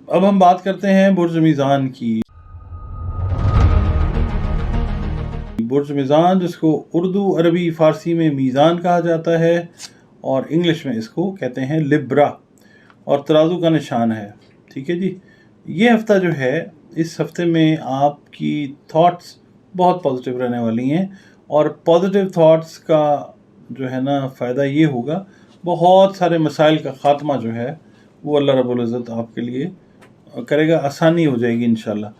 अब हम बात करते हैं बुर्ज मीज़ान की। बुर्ज मीज़ान, जिसको उर्दू, अरबी, फ़ारसी में मीज़ान कहा जाता है और इंग्लिश में इसको कहते हैं लिब्रा, और तराजू का निशान है। ठीक है जी। ये हफ़्ता जो है, इस हफ़्ते में आपकी थॉट्स बहुत पॉजिटिव रहने वाली हैं, और पॉजिटिव थॉट्स का जो है ना फ़ायदा ये होगा, बहुत सारे मसाइल का ख़ात्मा जो है वो अल्लाह रब्बुल इज़्ज़त आपके लिए करेगा, आसानी हो जाएगी इंशाल्लाह।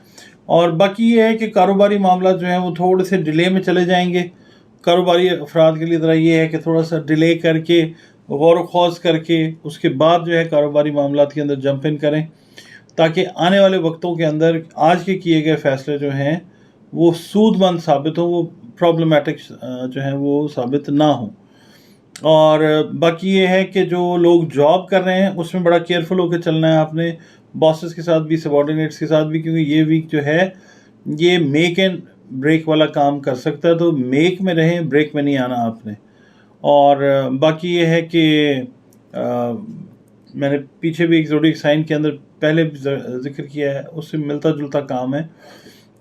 और बाकी ये है कि कारोबारी मामला जो है वो थोड़े से डिले में चले जाएंगे। कारोबारी अफराद के लिए ज़रा ये है कि थोड़ा सा डिले करके, गौर व खौज करके, उसके बाद जो है कारोबारी मामलात के अंदर जंप इन करें, ताकि आने वाले वक्तों के अंदर आज के किए गए फ़ैसले जो हैं वो सूदमंद साबित हो, वो प्रॉब्लमेटिक जो हैं वो साबित ना हो। और बाकी ये है कि जो लोग जॉब कर रहे हैं उसमें बड़ा केयरफुल होकर चलना है आपने, बॉसेस के साथ भी, सबॉर्डिनेट्स के साथ भी, क्योंकि ये वीक जो है ये मेक एंड ब्रेक वाला काम कर सकता है। तो मेक में रहें, ब्रेक में नहीं आना आपने। और बाकी ये है कि मैंने पीछे भी एक ज़ोडिएक साइन के अंदर पहले भी जिक्र किया है, उससे मिलता जुलता काम है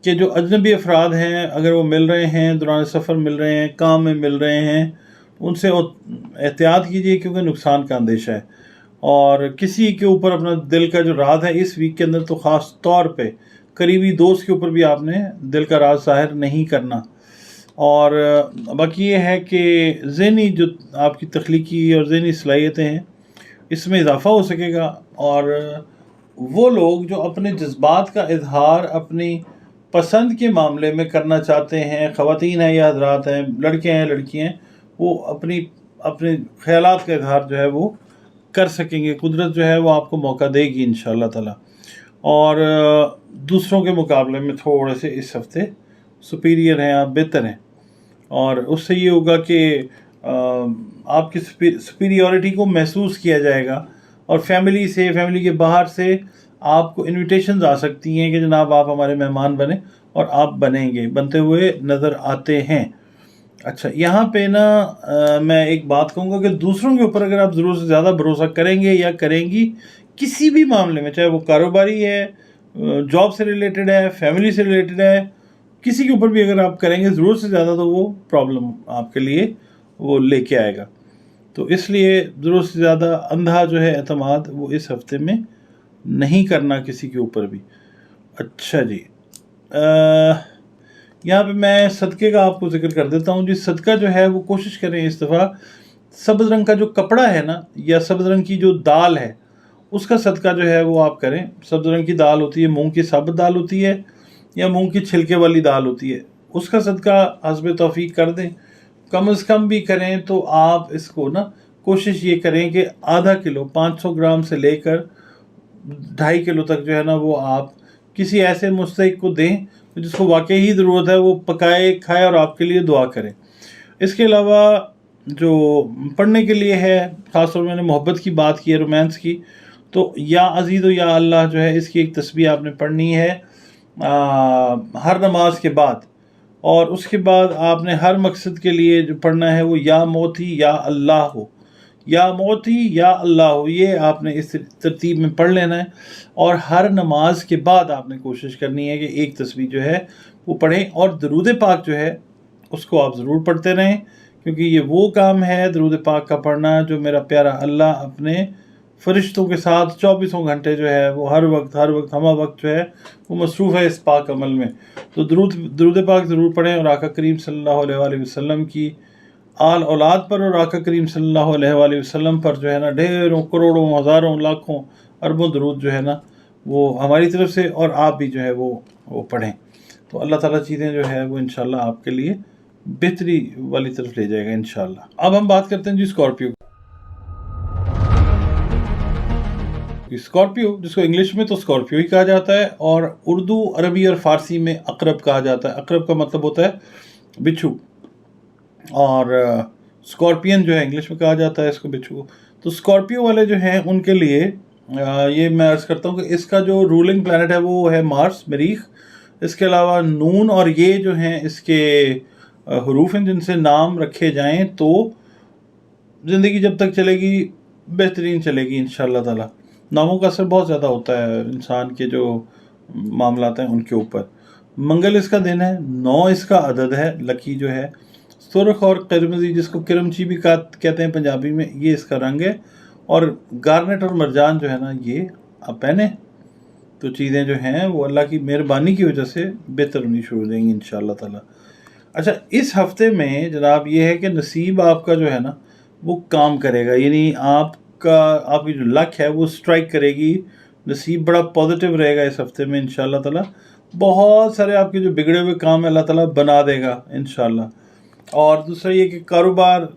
कि जो अजनबी अफराद हैं, अगर वो मिल रहे हैं, दौरान सफ़र मिल रहे हैं, काम में मिल रहे हैं, उनसे एहतियात कीजिए, क्योंकि नुकसान का अंदेशा है। और किसी के ऊपर अपना दिल का जो राज है इस वीक के अंदर, तो ख़ास तौर पे करीबी दोस्त के ऊपर भी आपने दिल का राज ज़ाहिर नहीं करना। और बाकी ये है कि ज़हनी जो आपकी तख्लीकी और ज़हनी सलाहियतें हैं, इसमें इजाफ़ा हो सकेगा। और वो लोग जो अपने जज्बात का इजहार अपनी पसंद के मामले में करना चाहते हैं, ख़वातीन हैं या हज़रात हैं, लड़के हैं लड़कियाँ हैं, वो अपने ख़यालात का इजहार जो है वो कर सकेंगे। कुदरत जो है वो आपको मौका देगी इंशाअल्लाह ताला। और दूसरों के मुकाबले में थोड़े से इस हफ़्ते सुपीरियर हैं, आप बेहतर हैं। और उससे ये होगा कि आपकी सुपीरियॉरिटी को महसूस किया जाएगा, और फैमिली से, फैमिली के बाहर से आपको इनविटेशंस आ सकती हैं कि जनाब आप हमारे मेहमान बने, और आप बनेंगे, बनते हुए नज़र आते हैं। अच्छा, यहाँ पे ना मैं एक बात कहूँगा कि दूसरों के ऊपर अगर आप ज़रूरत से ज़्यादा भरोसा करेंगे या करेंगी किसी भी मामले में, चाहे वो कारोबारी है, जॉब से रिलेटेड है, फैमिली से रिलेटेड है, किसी के ऊपर भी अगर आप करेंगे ज़रूरत से ज़्यादा, तो वो प्रॉब्लम आपके लिए वो लेके आएगा। तो इसलिए ज़रूरत से ज़्यादा अंधा जो है एतमाद वो इस हफ्ते में नहीं करना किसी के ऊपर भी। अच्छा जी, यहाँ पे मैं सदक़े का आपको जिक्र कर देता हूँ जी। सदका जो है वो कोशिश करें इस दफ़ा सब्ज़ रंग का जो कपड़ा है ना, या सब्ज़ रंग की जो दाल है, उसका सदका जो है वो आप करें। सब्ज़ रंग की दाल होती है, मूंग की साबुत दाल होती है, या मूंग की छिलके वाली दाल होती है, उसका सदका हस्ब तौफीक कर दें। कम से कम भी करें तो आप इसको ना कोशिश ये करें कि आधा किलो, 500 ग्राम से लेकर 2.5 किलो तक जो है ना वो आप किसी ऐसे मुस्तहिक को दें जिसको वाकई ही ज़रूरत है, वो पकाए, खाए और आपके लिए दुआ करें। इसके अलावा जो पढ़ने के लिए है, ख़ासतौर मैंने मोहब्बत की बात की है, रोमांस की, तो या अज़ीज़ या अल्लाह जो है, इसकी एक तस्बीह आपने पढ़नी है हर नमाज के बाद। और उसके बाद आपने हर मकसद के लिए जो पढ़ना है वो या मोती या अल्लाह हो, या मोती या अल्लाह हो, ये आपने इस तरतीब में पढ़ लेना है। और हर नमाज के बाद आपने कोशिश करनी है कि एक तस्बीह जो है वो पढ़ें, और दरूद पाक जो है उसको आप ज़रूर पढ़ते रहें, क्योंकि ये वो काम है दरूद पाक का पढ़ना जो मेरा प्यारा अल्लाह अपने फरिश्तों के साथ 24 घंटे जो है वो हर वक्त हमा वक्त जो है वो मसरूफ़ है इस पाक अमल में। तो दरूद पाक ज़रूर पढ़ें, और आका करीम सल्लल्लाहु अलैहि वसल्लम की आल औलाद पर और आका करीम सल्लल्लाहु अलैहि वसल्लम पर जो है ना ढेरों, करोड़ों, हज़ारों, लाखों, अरबों दरूद जो है ना वो हमारी तरफ से, और आप भी जो है वो पढ़ें। तो अल्लाह ताला चीज़ें जो है वो इंशाल्लाह आपके लिए बेहतरी वाली तरफ ले जाएगा इंशाल्लाह। अब हम बात करते हैं जी स्कॉर्पियो। स्कॉर्पियो, जिसको इंग्लिश में तो स्कॉर्पियो ही कहा जाता है, और उर्दू, अरबी और फ़ारसी में अकरब कहा जाता है। अकरब का मतलब होता है बिच्छू, और स्कॉर्पियन जो है इंग्लिश में कहा जाता है इसको, बिच्छू। तो स्कॉर्पियो वाले जो हैं उनके लिए ये मैं अर्ज़ करता हूँ कि इसका जो रूलिंग प्लैनेट है वो है मार्स, मरीख। इसके अलावा नून और ये जो हैं इसके हरूफ हैं जिनसे नाम रखे जाएं तो ज़िंदगी जब तक चलेगी बेहतरीन चलेगी इंशाअल्लाह ताला। नामों का असर बहुत ज़्यादा होता है इंसान के जो मामलात हैं उनके ऊपर। मंगल इसका दिन है, 9 इसका अदद है, लकी जो है। सुर्ख और किरमजी, जिसको किरमची भी कहते हैं पंजाबी में, ये इसका रंग है। और गार्नेट और मरजान जो है ना, ये आप पहने तो चीज़ें जो हैं वो अल्लाह की मेहरबानी की वजह से बेहतर होनी शुरू हो जाएंगी इंशाअल्लाह ताला। अच्छा, इस हफ्ते में जनाब ये है कि नसीब आपका जो है ना वो काम करेगा, यानी आपकी जो लक है वो स्ट्राइक करेगी। नसीब बड़ा पॉजिटिव रहेगा इस हफ्ते में इंशाअल्लाह ताला। बहुत सारे आपके जो बिगड़े हुए काम है अल्लाह ताला बना देगा इंशाअल्लाह। और दूसरा ये कि कारोबार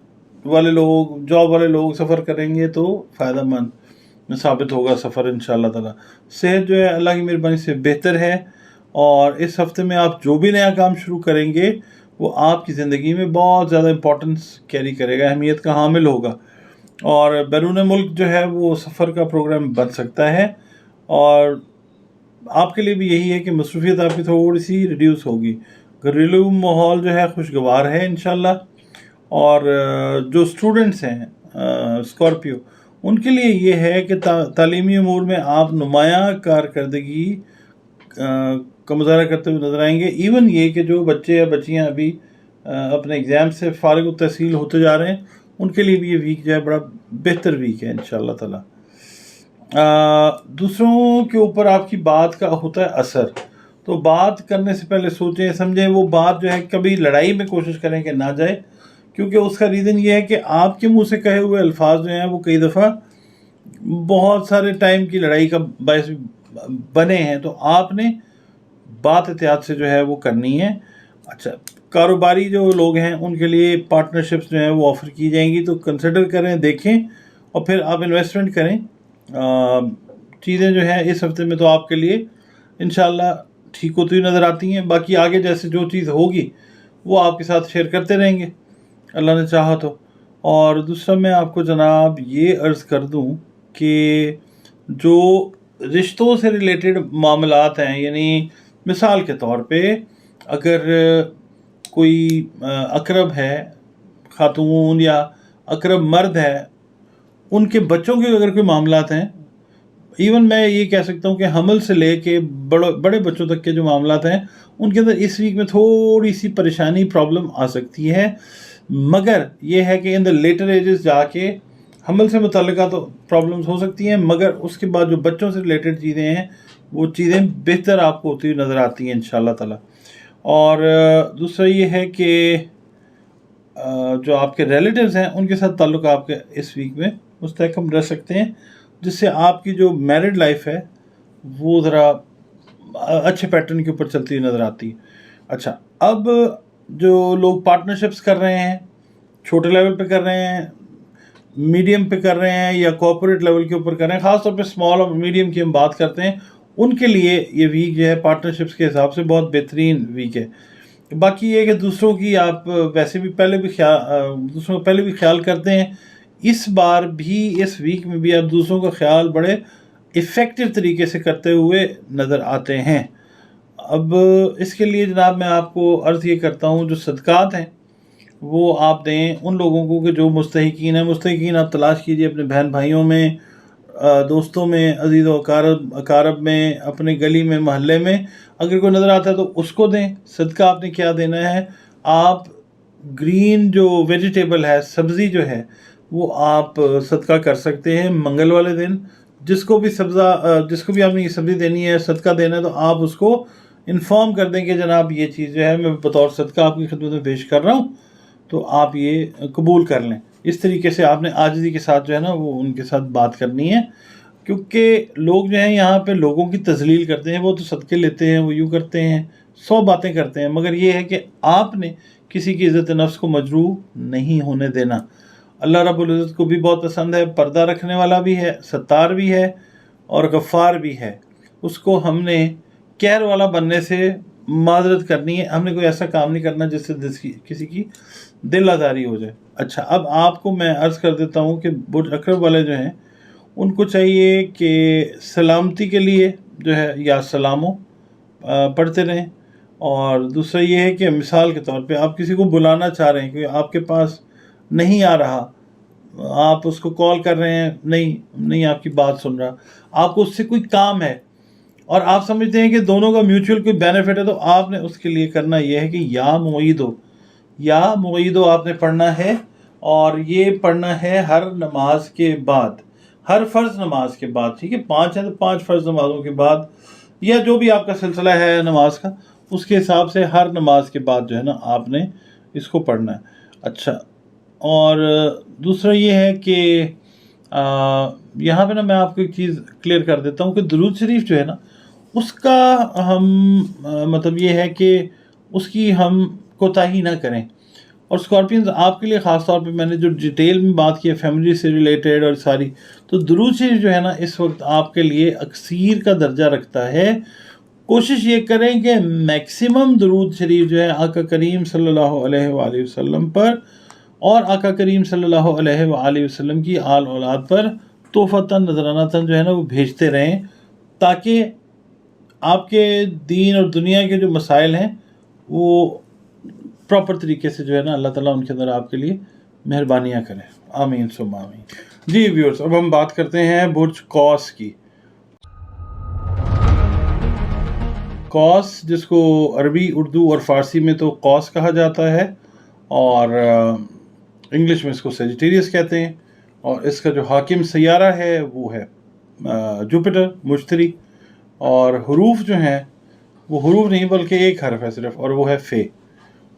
वाले लोग, जॉब वाले लोग सफ़र करेंगे तो फ़ायदेमंद साबित होगा सफ़र इंशाअल्लाह ताला। सेहत जो है अल्लाह की मेहरबानी से बेहतर है। और इस हफ्ते में आप जो भी नया काम शुरू करेंगे वो आपकी ज़िंदगी में बहुत ज़्यादा इम्पोर्टेंस कैरी करेगा, अहमियत का हामिल होगा। और बैरून मुल्क जो है वो सफ़र का प्रोग्राम बन सकता है। और आपके लिए भी यही है कि मसरूफियत आपकी थोड़ी सी रिड्यूस होगी। घरेलू माहौल जो है खुशगवार है इंशाल्लाह। और जो स्टूडेंट्स हैं स्कॉर्पियो, उनके लिए ये है कि तालीमी अमूर में आप नुमायाँ कारकर्दगी का मुज़ाहरा करते हुए नज़र आएंगे। इवन ये कि जो बच्चे या बच्चियाँ अभी अपने एग्ज़ाम से फारिग तहसील होते जा रहे हैं, उनके लिए भी ये वीक जो है बड़ा बेहतर वीक है इंशाअल्लाह ताला। दूसरों के ऊपर आपकी बात का होता है असर, तो बात करने से पहले सोचें समझें। वो बात जो है कभी लड़ाई में कोशिश करें कि ना जाए, क्योंकि उसका रीज़न ये है कि आपके मुंह से कहे हुए अल्फाज जो हैं वो कई दफ़ा बहुत सारे टाइम की लड़ाई का बायस बने हैं। तो आपने बात एहतियात से जो है वो करनी है। अच्छा, कारोबारी जो लोग हैं उनके लिए पार्टनरशिप्स जो हैं वो ऑफ़र की जाएंगी, तो कंसिडर करें, देखें और फिर आप इन्वेस्टमेंट करें। चीज़ें जो हैं इस हफ्ते में तो आपके लिए इंशाल्लाह ठीक होती हुई नज़र आती हैं। बाकी आगे जैसे जो चीज़ होगी वो आपके साथ शेयर करते रहेंगे अल्लाह ने चाहा तो। और दूसरा मैं आपको जनाब ये अर्ज़ कर दूं कि जो रिश्तों से रिलेटेड मामलात हैं, यानी मिसाल के तौर पे अगर कोई अकरब है खातून या अकरब मर्द है, उनके बच्चों के अगर कोई मामलात हैं, इवन मैं ये कह सकता हूँ कि हमल से लेके बड़े बच्चों तक के जो मामलात हैं उनके अंदर इस वीक में थोड़ी सी परेशानी प्रॉब्लम आ सकती है। मगर ये है कि इन द लेटर एजेस जाके हमल से मुतल्लिका तो प्रॉब्लम्स हो सकती हैं, मगर उसके बाद जो बच्चों से रिलेटेड चीज़ें हैं वो चीज़ें बेहतर आपको होती हुई नज़र आती हैं इंशाअल्लाह ताला। और दूसरा ये है कि जो आपके रिलेटिव्स हैं उनके साथ ताल्लुक़ आपके इस वीक में मुस्तहकम रह सकते हैं, जिससे आपकी जो मैरिड लाइफ है वो ज़रा अच्छे पैटर्न के ऊपर चलती हुई नज़र आती है। अच्छा, अब जो लोग पार्टनरशिप्स कर रहे हैं, छोटे लेवल पे कर रहे हैं, मीडियम पे कर रहे हैं या कॉर्पोरेट लेवल के ऊपर कर रहे हैं, ख़ास तौर पे स्मॉल और मीडियम की हम बात करते हैं, उनके लिए ये वीक जो है पार्टनरशिप्स के हिसाब से बहुत बेहतरीन वीक है। बाकी ये कि दूसरों की आप वैसे भी दूसरों का पहले भी ख्याल करते हैं, इस बार भी इस वीक में भी आप दूसरों का ख्याल बड़े इफ़ेक्टिव तरीके से करते हुए नज़र आते हैं। अब इसके लिए जनाब मैं आपको अर्ज़ ये करता हूँ, जो सदक़ात हैं वो आप दें उन लोगों को कि जो मुस्तहिकीन हैं। मुस्तहिकीन आप तलाश कीजिए अपने बहन भाइयों में, दोस्तों में, अजीज़ व अकारब में, अपने गली में, महल्ले में। अगर कोई नज़र आता है तो उसको दें। सदका आपने क्या देना है, आप ग्रीन जो वेजिटेबल है, सब्ज़ी जो है वो आप सदका कर सकते हैं मंगल वाले दिन। जिसको भी आपने ये सब्ज़ी देनी है, सदका देना है, तो आप उसको इन्फॉर्म कर दें कि जनाब ये चीज़ जो है मैं बतौर सदका आपकी खिदमत में पेश कर रहा हूँ, तो आप ये कबूल कर लें। इस तरीके से आपने आजिज़ी के साथ जो है ना वो उनके साथ बात करनी है, क्योंकि लोग जो हैं यहाँ पे लोगों की तज़लील करते हैं। वो तो सदके लेते हैं, वो यूँ करते हैं, 100 बातें करते हैं, मगर ये है कि आपने किसी की इज़्ज़त नफ्स को मजरूह नहीं होने देना। अल्लाह रब्बुल इज़्ज़त को भी बहुत पसंद है, पर्दा रखने वाला भी है, सत्तार भी है और गफ़ार भी है। उसको हमने कहर वाला बनने से माजरत करनी है। हमने कोई ऐसा काम नहीं करना जिससे किसी की दिल आज़ारी हो जाए। अच्छा, अब आपको मैं अर्ज़ कर देता हूँ कि बुर्ज अकरब वाले जो हैं उनको चाहिए कि सलामती के लिए जो है या सलामो पढ़ते रहें। और दूसरा ये है कि मिसाल के तौर पे आप किसी को बुलाना चाह रहे हैं कि आपके पास नहीं आ रहा, آپ اس کو کال کر رہے ہیں، نہیں آپ کی بات سن رہا، آپ کو اس سے کوئی کام ہے اور آپ سمجھتے ہیں کہ دونوں کا میوچول کوئی بینیفٹ ہے، تو آپ نے اس کے لیے کرنا یہ ہے کہ یا معیدو آپ نے پڑھنا ہے، اور یہ پڑھنا ہے ہر نماز کے بعد، ہر فرض نماز کے بعد. ٹھیک ہے، 5 ہے تو 5 فرض نمازوں کے بعد، یا جو بھی آپ کا سلسلہ ہے نماز کا، اس کے حساب سے ہر نماز کے بعد جو ہے نا آپ نے اس کو پڑھنا ہے. اچھا، اور دوسرا یہ ہے کہ یہاں پہ نا میں آپ کو ایک چیز کلیئر کر دیتا ہوں کہ درود شریف جو ہے نا اس کا ہم مطلب یہ ہے کہ اس کی ہم کوتاہی نہ کریں. اور اسکارپینز آپ کے لیے خاص طور پہ میں نے جو ڈیٹیل میں بات کی ہے فیملی سے ریلیٹڈ اور ساری، تو درود شریف جو ہے نا اس وقت آپ کے لیے اکثیر کا درجہ رکھتا ہے. کوشش یہ کریں کہ میکسیمم درود شریف جو ہے آقا کریم صلی اللہ علیہ وآلہ وسلم پر اور آقا کریم صلی اللہ علیہ وآلہ وسلم کی آل اولاد پر تحفتاً نذرانتاً جو ہے نا وہ بھیجتے رہیں، تاکہ آپ کے دین اور دنیا کے جو مسائل ہیں وہ پراپر طریقے سے جو ہے نا اللہ تعالیٰ ان کے اندر آپ کے لیے مہربانیاں کریں. آمین ثم آمین. جی ویورز، اب ہم بات کرتے ہیں برج قوس کی. قوس، جس کو عربی، اردو اور فارسی میں تو قوس کہا جاتا ہے، اور انگلش میں اس کو سیجیٹیریس کہتے ہیں، اور اس کا جو حاکم سیارہ ہے وہ ہے جوپیٹر، مشتری. اور حروف جو ہیں وہ حروف نہیں بلکہ ایک حرف ہے صرف، اور وہ ہے فے.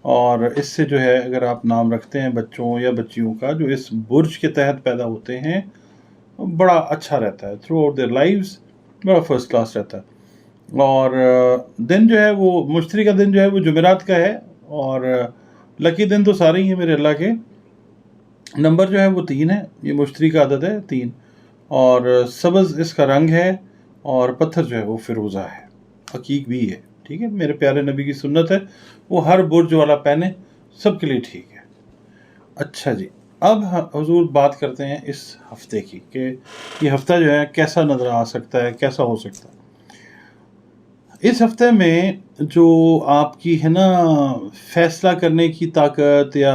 اور اس سے جو ہے اگر آپ نام رکھتے ہیں بچوں یا بچیوں کا جو اس برج کے تحت پیدا ہوتے ہیں، بڑا اچھا رہتا ہے تھرو آؤٹ دیئر لائفز، بڑا فرسٹ کلاس رہتا ہے. اور دن جو ہے وہ مشتری کا دن جو ہے وہ جمعرات کا ہے، اور لکی دن تو سارے ہی ہیں میرے اللہ کے. نمبر جو ہے وہ 3 ہے، یہ مشتری کا عدد ہے 3، اور سبز اس کا رنگ ہے، اور پتھر جو ہے وہ فیروزہ ہے، عقیق بھی ہے. ٹھیک ہے، میرے پیارے نبی کی سنت ہے وہ ہر برج والا پہنے، سب کے لیے ٹھیک ہے. اچھا جی، اب حضور بات کرتے ہیں اس ہفتے کی کہ یہ ہفتہ جو ہے کیسا نظر آ سکتا ہے، کیسا ہو سکتا ہے. اس ہفتے میں جو آپ کی ہے نا فیصلہ کرنے کی طاقت یا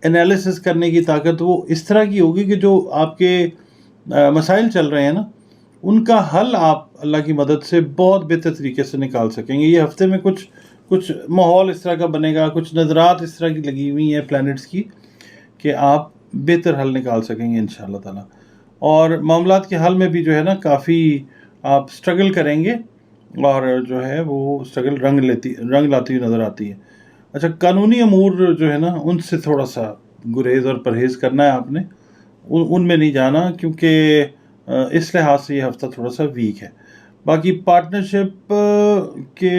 انالیسس کرنے کی طاقت، وہ اس طرح کی ہوگی کہ جو آپ کے مسائل چل رہے ہیں نا ان کا حل آپ اللہ کی مدد سے بہت بہتر طریقے سے نکال سکیں گے. یہ ہفتے میں کچھ ماحول اس طرح کا بنے گا، کچھ نظرات اس طرح کی لگی ہوئی ہیں پلانٹس کی کہ آپ بہتر حل نکال سکیں گے انشاءاللہ تعالیٰ. اور معاملات کے حل میں بھی جو ہے نا کافی آپ سٹرگل کریں گے، اور جو ہے وہ سٹرگل رنگ لاتی ہوئی نظر آتی ہے. اچھا، قانونی امور جو ہے نا ان سے تھوڑا سا گریز اور پرہیز کرنا ہے آپ نے، ان میں نہیں جانا، کیونکہ اس لحاظ سے یہ ہفتہ تھوڑا سا ویک ہے. باقی پارٹنرشپ کے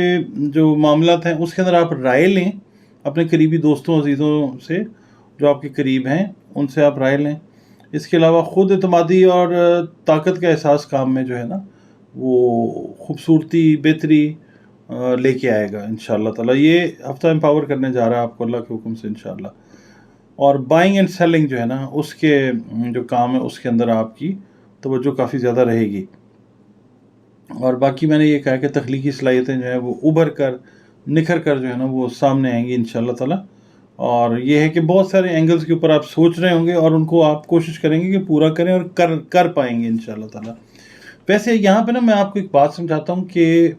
جو معاملات ہیں اس کے اندر آپ رائے لیں اپنے قریبی دوستوں عزیزوں سے جو آپ کے قریب ہیں، ان سے آپ رائے لیں. اس کے علاوہ خود اعتمادی اور طاقت کا احساس کام میں جو ہے نا وہ خوبصورتی، بہتری لے کے آئے گا انشاءاللہ تعالیٰ. یہ ہفتہ امپاور کرنے جا رہا ہے آپ کو اللہ کے حکم سے انشاءاللہ. اور بائنگ اینڈ سیلنگ جو ہے نا اس کے جو کام ہے اس کے اندر آپ کی توجہ کافی زیادہ رہے گی. اور باقی میں نے یہ کہا کہ تخلیقی صلاحیتیں جو ہیں وہ ابھر کر نکھر کر جو ہے نا وہ سامنے آئیں گی انشاءاللہ تعالیٰ. اور یہ ہے کہ بہت سارے اینگلز کے اوپر آپ سوچ رہے ہوں گے اور ان کو آپ کوشش کریں گے کہ پورا کریں، اور کر پائیں گے انشاءاللہ تعالیٰ. ویسے یہاں پہ نا میں آپ کو ایک بات سمجھاتا ہوں کہ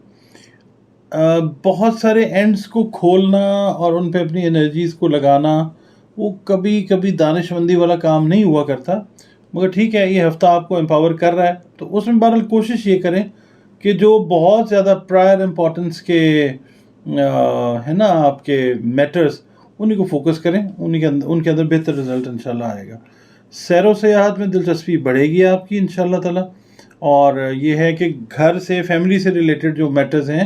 بہت سارے اینڈز کو کھولنا اور ان پہ اپنی انرجیز کو لگانا وہ کبھی کبھی دانش مندی والا کام نہیں ہوا کرتا. مگر ٹھیک ہے، یہ ہفتہ آپ کو امپاور کر رہا ہے تو اس میں بہرحال کوشش یہ کریں کہ جو بہت زیادہ پرائر امپورٹنس کے ہے نا آپ کے میٹرز، انہیں کو فوکس کریں، ان کے اندر بہتر رزلٹ انشاءاللہ آئے گا. سیر و سیاحت میں دلچسپی بڑھے گی آپ کی انشاءاللہ تعالیٰ. اور یہ ہے کہ گھر سے، فیملی سے ریلیٹڈ جو میٹرز ہیں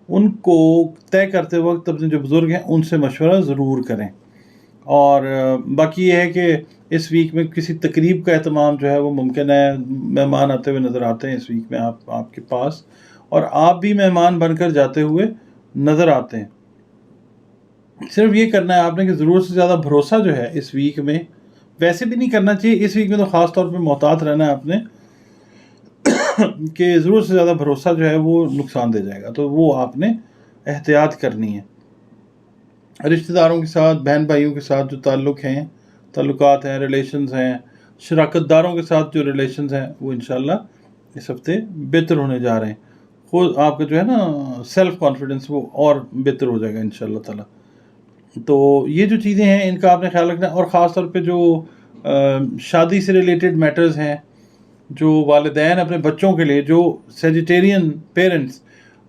ان کو طے کرتے وقت اپنے جو بزرگ ہیں ان سے مشورہ ضرور کریں. اور باقی یہ ہے کہ اس ویک میں کسی تقریب کا اہتمام جو ہے وہ ممکن ہے. مہمان آتے ہوئے نظر آتے ہیں اس ویک میں آپ کے پاس، اور آپ بھی مہمان بن کر جاتے ہوئے نظر آتے ہیں. صرف یہ کرنا ہے آپ نے کہ ضرورت سے زیادہ بھروسہ جو ہے اس ویک میں، ویسے بھی نہیں کرنا چاہیے، اس ویک میں تو خاص طور پہ محتاط رہنا ہے آپ نے کہ ضرورت سے زیادہ بھروسہ جو ہے وہ نقصان دے جائے گا، تو وہ آپ نے احتیاط کرنی ہے. رشتہ داروں کے ساتھ، بہن بھائیوں کے ساتھ جو تعلقات ہیں، ریلیشنز ہیں، शराकत दारों के साथ जो रिलेशंस हैं वो इंशाल्लाह इस हफ्ते बेहतर होने जा रहे हैं। खुद आपका जो है ना सेल्फ कॉन्फिडेंस वो और बेहतर हो जाएगा इंशाल्लाह ताला। तो ये जो चीज़ें हैं इनका आपने ख्याल रखना है। और ख़ास तौर पे जो शादी से रिलेटेड मैटर्स हैं, जो वालिदैन अपने बच्चों के लिए, जो सेजिटेरियन पेरेंट्स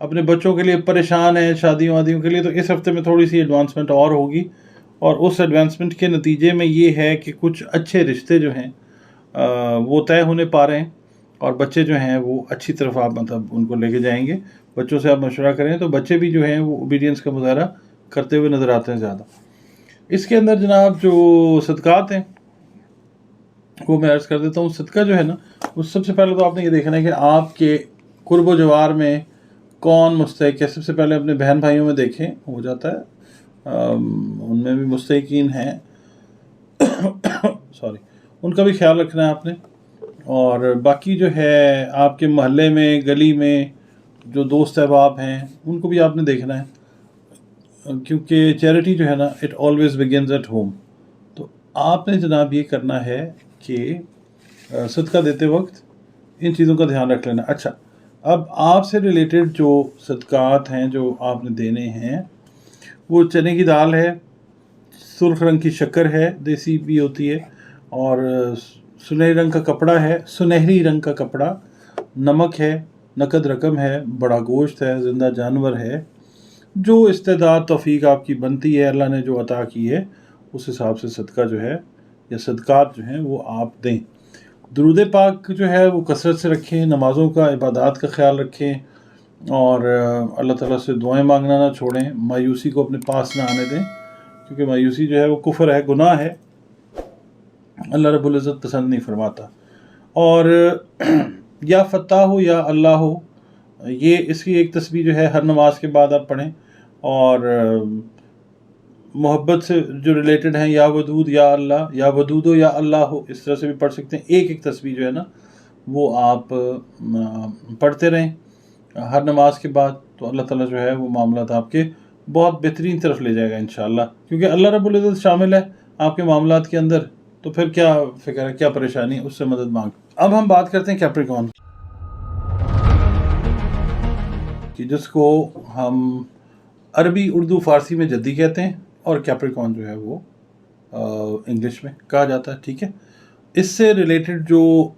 अपने बच्चों के लिए परेशान हैं शादियों वादियों के लिए, तो इस हफ्ते में थोड़ी सी एडवांसमेंट और होगी। और उस एडवांसमेंट के नतीजे में ये है कि कुछ अच्छे रिश्ते जो हैं वो तय होने पा रहे हैं, और बच्चे जो हैं वो अच्छी तरफ आप मतलब उनको लेके जाएंगे। बच्चों से आप मशवरा करें तो बच्चे भी जो हैं वो ओबीडियंस का मुजाहरा करते हुए नज़र आते हैं ज़्यादा। इसके अंदर जनाब जो सदक़ात हैं वो मैं अर्ज़ कर देता हूँ। सदका जो है ना, वो सबसे पहले तो आपने ये देखना है कि आपके कुर्ब जवार में कौन मुस्तहिक है। सबसे पहले अपने बहन भाइयों में देखें, हो जाता है उनमें भी मुस्तहिकीन हैं सॉरी, उनका भी ख्याल रखना है आपने। और बाकी जो है आपके मोहल्ले में, गली में जो दोस्त अहबाब हैं उनको भी आपने देखना है, क्योंकि चैरिटी जो है ना it always begins at home. तो आपने जनाब ये करना है कि सदका देते वक्त इन चीज़ों का ध्यान रख लेना। अच्छा, अब आपसे रिलेटेड जो सदकात हैं जो आपने देने हैं, वो चने की दाल है, सुर्ख रंग की शक्कर है, देसी भी होती है, और सुनहरी रंग का कपड़ा है, सुनहरी रंग का कपड़ा, नमक है, नकद रकम है, बड़ा गोश्त है, ज़िंदा जानवर है। जो इस्तेदाद तौफीक आपकी बनती है, अल्लाह ने जो अता की है, उस हिसाब से सदका जो है या सदकात जो हैं वो आप दें। दुरूद पाक जो है वो कसरत से रखें, नमाज़ों का, इबादत का ख्याल रखें, और अल्लाह ताला से दुआएं मांगना ना छोड़ें। मायूसी को अपने पास ना आने दें, क्योंकि मायूसी जो है वो कुफ्र है, गुनाह है, अल्लाह रब्बुल इज़्ज़त पसंद नहीं फरमाता। और या फ़त्ताह हो या अल्लाह हो, ये इसकी एक तस्बीह जो है हर नमाज के बाद आप पढ़ें। और मोहब्बत से जो रिलेटेड हैं, या वदूद या अल्लाह, या वदूदो या अल्लाह हो, इस तरह से भी पढ़ सकते हैं। एक एक तस्बीह जो है ना वो आप पढ़ते रहें हर नमाज के बाद, तो अल्लाह ताला जो है वो मामलात आपके बहुत बेहतरीन तरफ ले जाएगा इंशाअल्लाह। क्योंकि अल्लाह रब्बुल इज़्ज़त शामिल है आपके मामलात के अंदर, तो फिर क्या फ़िक्र है, क्या परेशानी, उससे मदद मांग। अब हम बात करते हैं कैप्रिकॉर्न की, जिसको हम अरबी, उर्दू, फ़ारसी में जद्दी कहते हैं, और कैप्रिकॉर्न जो है वो इंग्लिश में कहा जाता है। ठीक है, इससे रिलेटेड जो